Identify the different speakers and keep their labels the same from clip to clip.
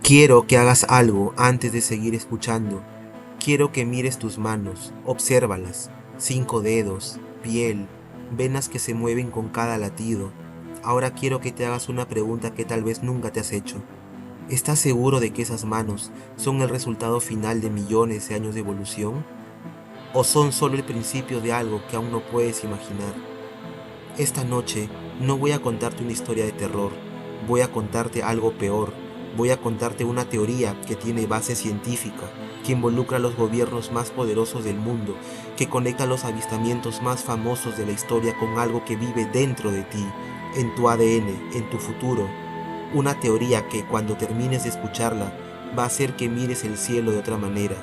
Speaker 1: Quiero que hagas algo antes de seguir escuchando. Quiero que mires tus manos, obsérvalas. 5 dedos, piel, venas que se mueven con cada latido. Ahora quiero que te hagas una pregunta que tal vez nunca te has hecho. ¿Estás seguro de que esas manos son el resultado final de millones de años de evolución? ¿O son solo el principio de algo que aún no puedes imaginar? Esta noche no voy a contarte una historia de terror, voy a contarte algo peor, voy a contarte una teoría que tiene base científica, que involucra a los gobiernos más poderosos del mundo, que conecta los avistamientos más famosos de la historia con algo que vive dentro de ti, en tu ADN, en tu futuro. Una teoría que cuando termines de escucharla va a hacer que mires el cielo de otra manera,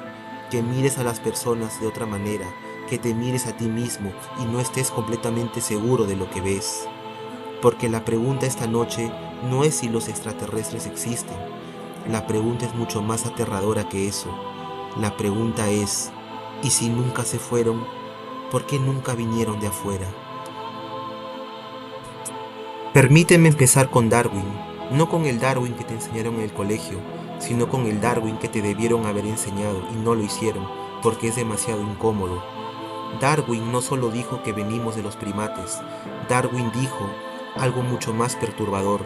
Speaker 1: que mires a las personas de otra manera, que te mires a ti mismo y no estés completamente seguro de lo que ves. Porque la pregunta esta noche no es si los extraterrestres existen. La pregunta es mucho más aterradora que eso. La pregunta es, ¿y si nunca se fueron? ¿Por qué nunca vinieron de afuera? Permíteme empezar con Darwin, no con el Darwin que te enseñaron en el colegio, sino con el Darwin que te debieron haber enseñado y no lo hicieron, porque es demasiado incómodo. Darwin no solo dijo que venimos de los primates, Darwin dijo algo mucho más perturbador,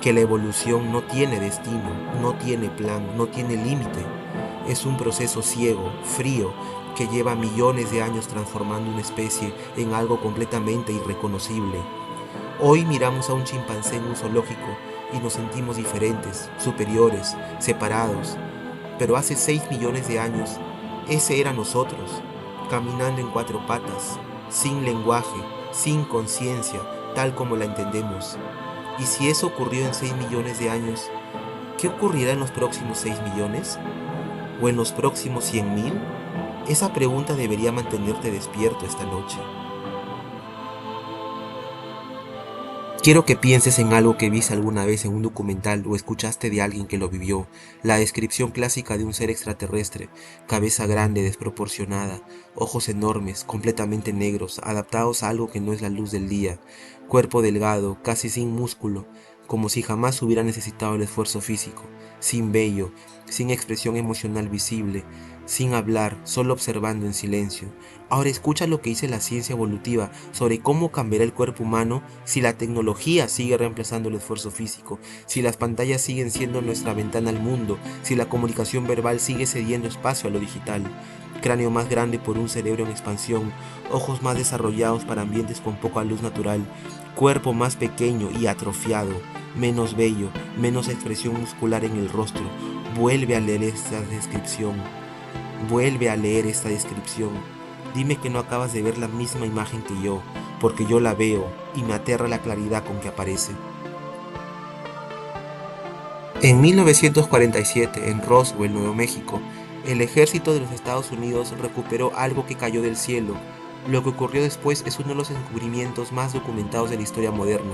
Speaker 1: que la evolución no tiene destino, no tiene plan, no tiene límite. Es un proceso ciego, frío, que lleva millones de años transformando una especie en algo completamente irreconocible. Hoy miramos a un chimpancé en un zoológico y nos sentimos diferentes, superiores, separados. Pero hace 6 millones de años, ese era nosotros, caminando en 4 patas, sin lenguaje, sin conciencia, tal como la entendemos. Y si eso ocurrió en 6 millones de años, ¿qué ocurrirá en los próximos 6 millones? ¿O en los próximos 100.000? Esa pregunta debería mantenerte despierto esta noche. Quiero que pienses en algo que viste alguna vez en un documental o escuchaste de alguien que lo vivió, la descripción clásica de un ser extraterrestre, cabeza grande, desproporcionada, ojos enormes, completamente negros, adaptados a algo que no es la luz del día, cuerpo delgado, casi sin músculo, como si jamás hubiera necesitado el esfuerzo físico, sin vello, sin expresión emocional visible, sin hablar, solo observando en silencio. Ahora escucha lo que dice la ciencia evolutiva sobre cómo cambiará el cuerpo humano si la tecnología sigue reemplazando el esfuerzo físico, si las pantallas siguen siendo nuestra ventana al mundo, si la comunicación verbal sigue cediendo espacio a lo digital. Cráneo más grande por un cerebro en expansión, ojos más desarrollados para ambientes con poca luz natural, cuerpo más pequeño y atrofiado, menos vello, menos expresión muscular en el rostro. Vuelve a leer esta descripción. Vuelve a leer esta descripción. Dime que no acabas de ver la misma imagen que yo, porque yo la veo y me aterra la claridad con que aparece. En 1947, en Roswell, Nuevo México, el ejército de los Estados Unidos recuperó algo que cayó del cielo. Lo que ocurrió después es uno de los descubrimientos más documentados de la historia moderna.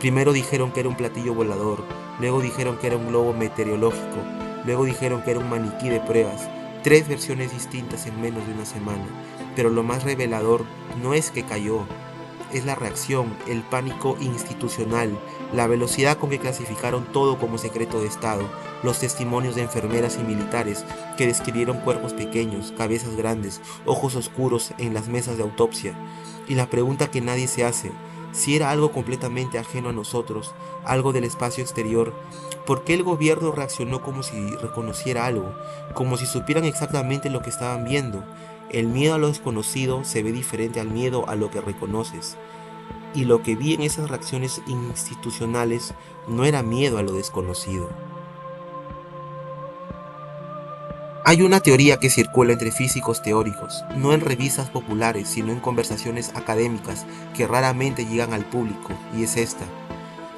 Speaker 1: Primero dijeron que era un platillo volador, luego dijeron que era un globo meteorológico, luego dijeron que era un maniquí de pruebas. 3 versiones distintas en menos de una semana. Pero lo más revelador no es que cayó, es la reacción, el pánico institucional, la velocidad con que clasificaron todo como secreto de Estado, los testimonios de enfermeras y militares que describieron cuerpos pequeños, cabezas grandes, ojos oscuros en las mesas de autopsia. Y la pregunta que nadie se hace, si era algo completamente ajeno a nosotros, algo del espacio exterior, ¿por qué el gobierno reaccionó como si reconociera algo, como si supieran exactamente lo que estaban viendo? El miedo a lo desconocido se ve diferente al miedo a lo que reconoces. Y lo que vi en esas reacciones institucionales no era miedo a lo desconocido. Hay una teoría que circula entre físicos teóricos, no en revistas populares, sino en conversaciones académicas que raramente llegan al público, y es esta.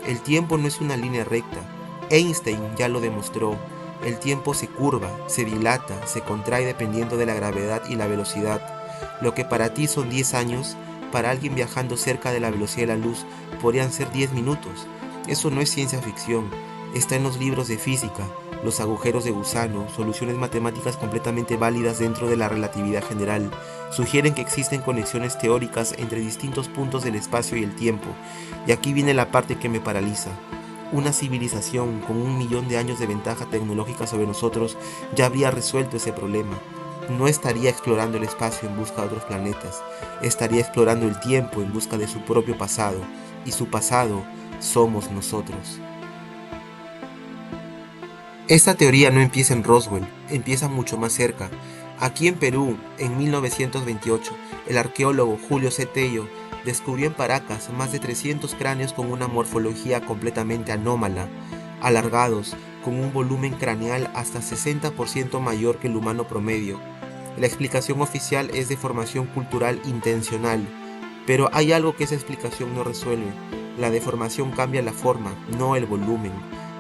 Speaker 1: El tiempo no es una línea recta. Einstein ya lo demostró. El tiempo se curva, se dilata, se contrae dependiendo de la gravedad y la velocidad. Lo que para ti son 10 años, para alguien viajando cerca de la velocidad de la luz podrían ser 10 minutos. Eso no es ciencia ficción, está en los libros de física, los agujeros de gusano, soluciones matemáticas completamente válidas dentro de la relatividad general, sugieren que existen conexiones teóricas entre distintos puntos del espacio y el tiempo. Y aquí viene la parte que me paraliza. Una civilización con 1 millón de años de ventaja tecnológica sobre nosotros ya habría resuelto ese problema. No estaría explorando el espacio en busca de otros planetas, estaría explorando el tiempo en busca de su propio pasado, y su pasado somos nosotros. Esta teoría no empieza en Roswell, empieza mucho más cerca. Aquí en Perú, en 1928, el arqueólogo Julio C. Tello descubrió en Paracas más de 300 cráneos con una morfología completamente anómala, alargados, con un volumen craneal hasta 60% mayor que el humano promedio. La explicación oficial es de formación cultural intencional, pero hay algo que esa explicación no resuelve. La deformación cambia la forma, no el volumen,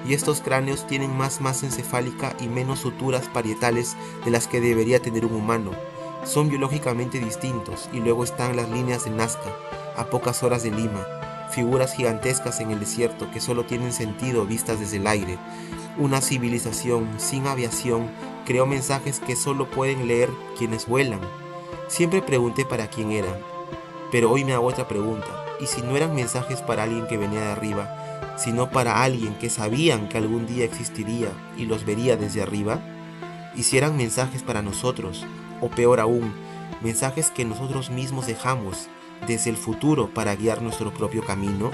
Speaker 1: y estos cráneos tienen más masa encefálica y menos suturas parietales de las que debería tener un humano. Son biológicamente distintos, y luego están las líneas de Nazca, a pocas horas de Lima, figuras gigantescas en el desierto que solo tienen sentido vistas desde el aire. Una civilización sin aviación creó mensajes que solo pueden leer quienes vuelan. Siempre pregunté para quién eran, pero hoy me hago otra pregunta. ¿Y si no eran mensajes para alguien que venía de arriba, sino para alguien que sabían que algún día existiría y los vería desde arriba? ¿Y si eran mensajes para nosotros, o peor aún, mensajes que nosotros mismos dejamos desde el futuro para guiar nuestro propio camino?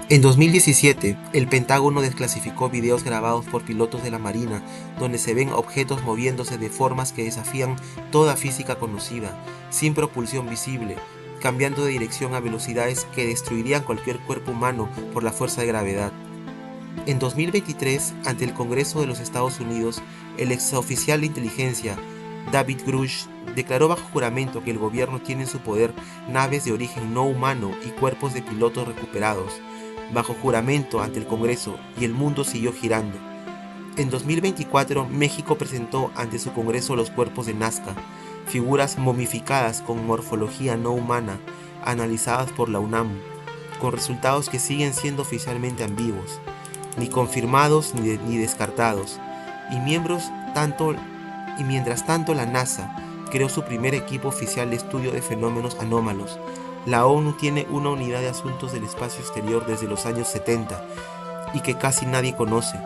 Speaker 1: En 2017, el Pentágono desclasificó videos grabados por pilotos de la Marina, donde se ven objetos moviéndose de formas que desafían toda física conocida, sin propulsión visible, cambiando de dirección a velocidades que destruirían cualquier cuerpo humano por la fuerza de gravedad. En 2023, ante el Congreso de los Estados Unidos, el exoficial de inteligencia, David Grush, declaró bajo juramento que el gobierno tiene en su poder naves de origen no humano y cuerpos de pilotos recuperados, bajo juramento ante el Congreso, y el mundo siguió girando. En 2024, México presentó ante su Congreso los cuerpos de Nazca, figuras momificadas con morfología no humana, analizadas por la UNAM, con resultados que siguen siendo oficialmente ambiguos, ni confirmados ni descartados, y mientras tanto la NASA creó su primer equipo oficial de estudio de fenómenos anómalos. La ONU tiene una unidad de asuntos del espacio exterior desde los años 70 y que casi nadie conoce.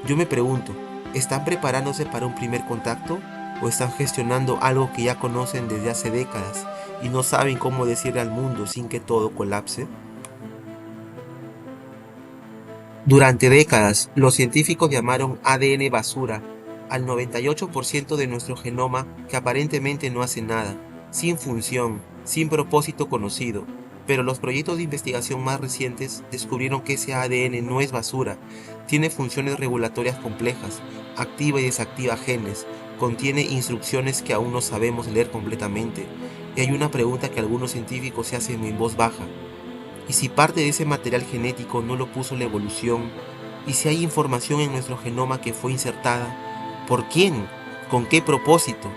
Speaker 1: Yo me pregunto, ¿están preparándose para un primer contacto o están gestionando algo que ya conocen desde hace décadas y no saben cómo decirle al mundo sin que todo colapse? Durante décadas, los científicos llamaron ADN basura al 98% de nuestro genoma que aparentemente no hace nada, sin función, sin propósito conocido. Pero los proyectos de investigación más recientes descubrieron que ese ADN no es basura, tiene funciones regulatorias complejas, activa y desactiva genes, contiene instrucciones que aún no sabemos leer completamente. Y hay una pregunta que algunos científicos se hacen en voz baja. ¿Y si parte de ese material genético no lo puso la evolución? ¿Y si hay información en nuestro genoma que fue insertada? ¿Por quién? ¿Con qué propósito?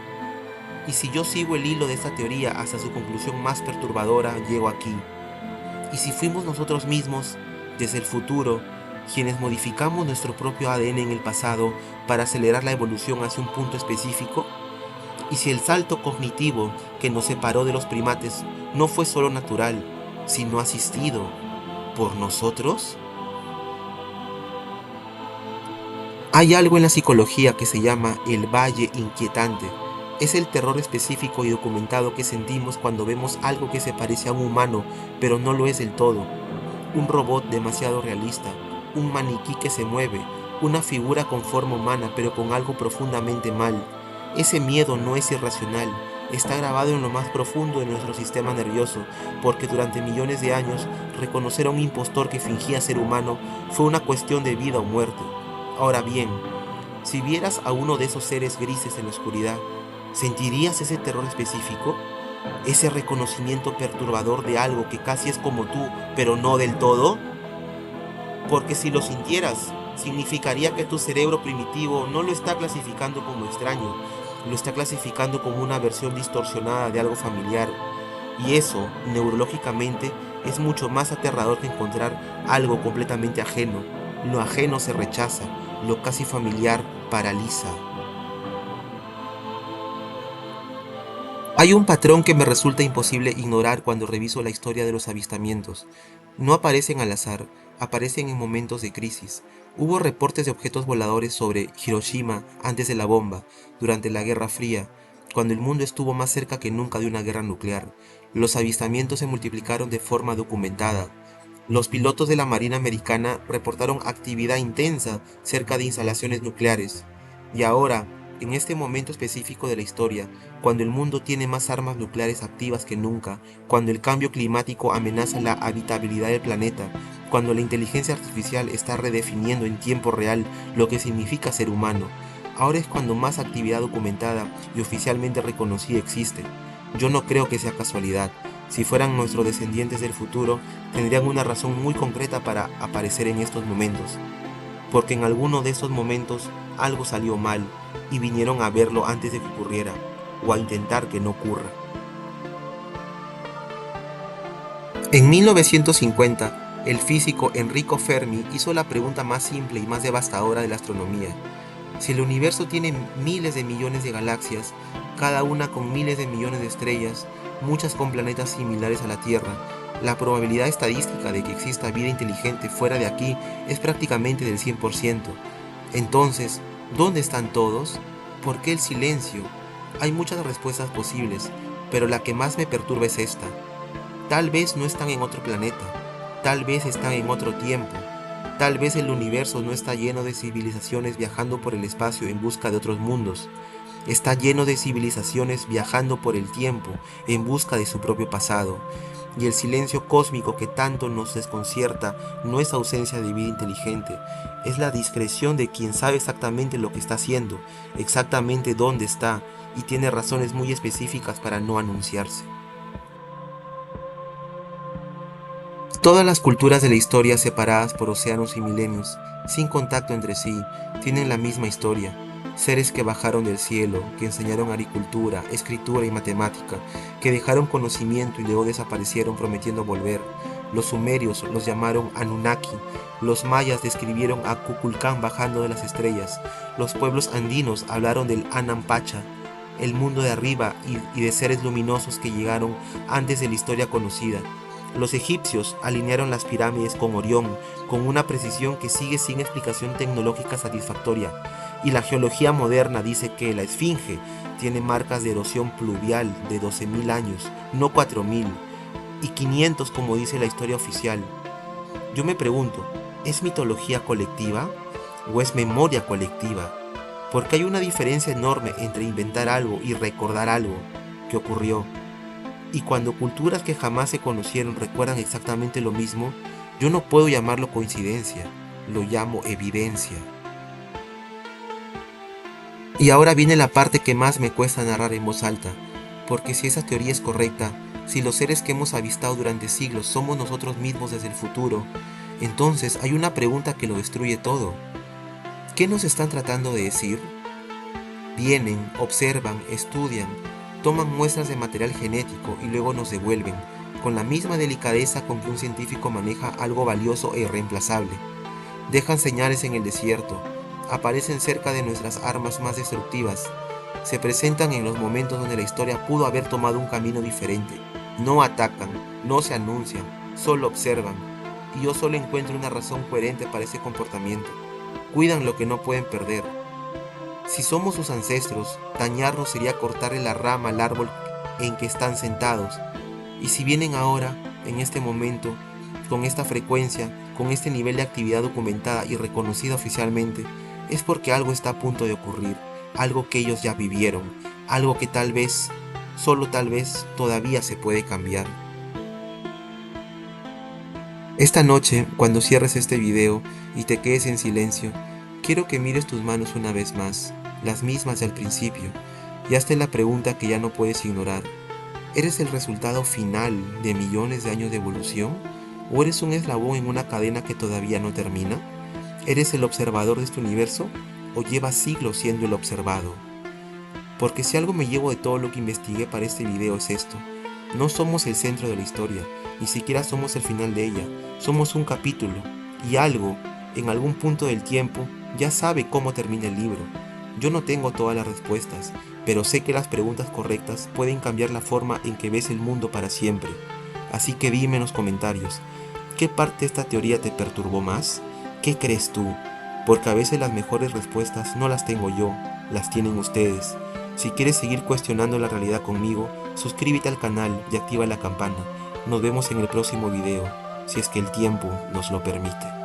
Speaker 1: Y si yo sigo el hilo de esta teoría hasta su conclusión más perturbadora, llego aquí. ¿Y si fuimos nosotros mismos, desde el futuro, quienes modificamos nuestro propio ADN en el pasado para acelerar la evolución hacia un punto específico? ¿Y si el salto cognitivo que nos separó de los primates no fue solo natural, sino asistido por nosotros? Hay algo en la psicología que se llama el valle inquietante. Es el terror específico y documentado que sentimos cuando vemos algo que se parece a un humano, pero no lo es del todo. Un robot demasiado realista, un maniquí que se mueve, una figura con forma humana pero con algo profundamente mal. Ese miedo no es irracional, está grabado en lo más profundo de nuestro sistema nervioso, porque durante millones de años reconocer a un impostor que fingía ser humano fue una cuestión de vida o muerte. Ahora bien, si vieras a uno de esos seres grises en la oscuridad, ¿sentirías ese terror específico? ¿Ese reconocimiento perturbador de algo que casi es como tú, pero no del todo? Porque si lo sintieras, significaría que tu cerebro primitivo no lo está clasificando como extraño, lo está clasificando como una versión distorsionada de algo familiar. Y eso, neurológicamente, es mucho más aterrador que encontrar algo completamente ajeno. Lo ajeno se rechaza, lo casi familiar paraliza. Hay un patrón que me resulta imposible ignorar cuando reviso la historia de los avistamientos. No aparecen al azar, aparecen en momentos de crisis. Hubo reportes de objetos voladores sobre Hiroshima antes de la bomba, durante la Guerra Fría, cuando el mundo estuvo más cerca que nunca de una guerra nuclear. Los avistamientos se multiplicaron de forma documentada. Los pilotos de la Marina Americana reportaron actividad intensa cerca de instalaciones nucleares. Y ahora, en este momento específico de la historia, cuando el mundo tiene más armas nucleares activas que nunca, cuando el cambio climático amenaza la habitabilidad del planeta, cuando la inteligencia artificial está redefiniendo en tiempo real lo que significa ser humano, ahora es cuando más actividad documentada y oficialmente reconocida existe. Yo no creo que sea casualidad. Si fueran nuestros descendientes del futuro, tendrían una razón muy concreta para aparecer en estos momentos, porque en alguno de esos momentos algo salió mal y vinieron a verlo antes de que ocurriera, o a intentar que no ocurra. En 1950, el físico Enrico Fermi hizo la pregunta más simple y más devastadora de la astronomía. Si el universo tiene miles de millones de galaxias, cada una con miles de millones de estrellas, muchas con planetas similares a la Tierra, la probabilidad estadística de que exista vida inteligente fuera de aquí es prácticamente del 100%. Entonces, ¿dónde están todos? ¿Por qué el silencio? Hay muchas respuestas posibles, pero la que más me perturba es esta. Tal vez no están en otro planeta, tal vez están en otro tiempo, tal vez el universo no está lleno de civilizaciones viajando por el espacio en busca de otros mundos. Está lleno de civilizaciones viajando por el tiempo en busca de su propio pasado. Y el silencio cósmico que tanto nos desconcierta no es ausencia de vida inteligente, es la discreción de quien sabe exactamente lo que está haciendo, exactamente dónde está, y tiene razones muy específicas para no anunciarse. Todas las culturas de la historia, separadas por océanos y milenios, sin contacto entre sí, tienen la misma historia. Seres que bajaron del cielo, que enseñaron agricultura, escritura y matemática, que dejaron conocimiento y luego desaparecieron prometiendo volver. Los sumerios los llamaron Anunnaki, los mayas describieron a Kukulcán bajando de las estrellas, los pueblos andinos hablaron del Anampacha, el mundo de arriba y de seres luminosos que llegaron antes de la historia conocida. Los egipcios alinearon las pirámides con Orión, con una precisión que sigue sin explicación tecnológica satisfactoria, y la geología moderna dice que la Esfinge tiene marcas de erosión pluvial de 12.000 años, no 4.000, y 500 como dice la historia oficial. Yo me pregunto, ¿es mitología colectiva o es memoria colectiva? Porque hay una diferencia enorme entre inventar algo y recordar algo que ocurrió. Y cuando culturas que jamás se conocieron recuerdan exactamente lo mismo, yo no puedo llamarlo coincidencia, lo llamo evidencia. Y ahora viene la parte que más me cuesta narrar en voz alta, porque si esa teoría es correcta, si los seres que hemos avistado durante siglos somos nosotros mismos desde el futuro, entonces hay una pregunta que lo destruye todo. ¿Qué nos están tratando de decir? Vienen, observan, estudian, toman muestras de material genético y luego nos devuelven, con la misma delicadeza con que un científico maneja algo valioso e irreemplazable. Dejan señales en el desierto, aparecen cerca de nuestras armas más destructivas, se presentan en los momentos donde la historia pudo haber tomado un camino diferente. No atacan, no se anuncian, solo observan, y yo solo encuentro una razón coherente para ese comportamiento. Cuidan lo que no pueden perder. Si somos sus ancestros, dañarnos sería cortarle la rama al árbol en que están sentados. Y si vienen ahora, en este momento, con esta frecuencia, con este nivel de actividad documentada y reconocida oficialmente, es porque algo está a punto de ocurrir, algo que ellos ya vivieron, algo que tal vez, solo tal vez, todavía se puede cambiar. Esta noche, cuando cierres este video y te quedes en silencio, quiero que mires tus manos una vez más, las mismas del principio, y hazte la pregunta que ya no puedes ignorar. ¿Eres el resultado final de millones de años de evolución? ¿O eres un eslabón en una cadena que todavía no termina? ¿Eres el observador de este universo? ¿O llevas siglos siendo el observado? Porque si algo me llevo de todo lo que investigué para este video es esto. No somos el centro de la historia, ni siquiera somos el final de ella. Somos un capítulo, y algo, en algún punto del tiempo, ya sabe cómo termina el libro. Yo no tengo todas las respuestas, pero sé que las preguntas correctas pueden cambiar la forma en que ves el mundo para siempre. Así que dime en los comentarios, ¿qué parte de esta teoría te perturbó más? ¿Qué crees tú? Porque a veces las mejores respuestas no las tengo yo, las tienen ustedes. Si quieres seguir cuestionando la realidad conmigo, suscríbete al canal y activa la campana. Nos vemos en el próximo video, si es que el tiempo nos lo permite.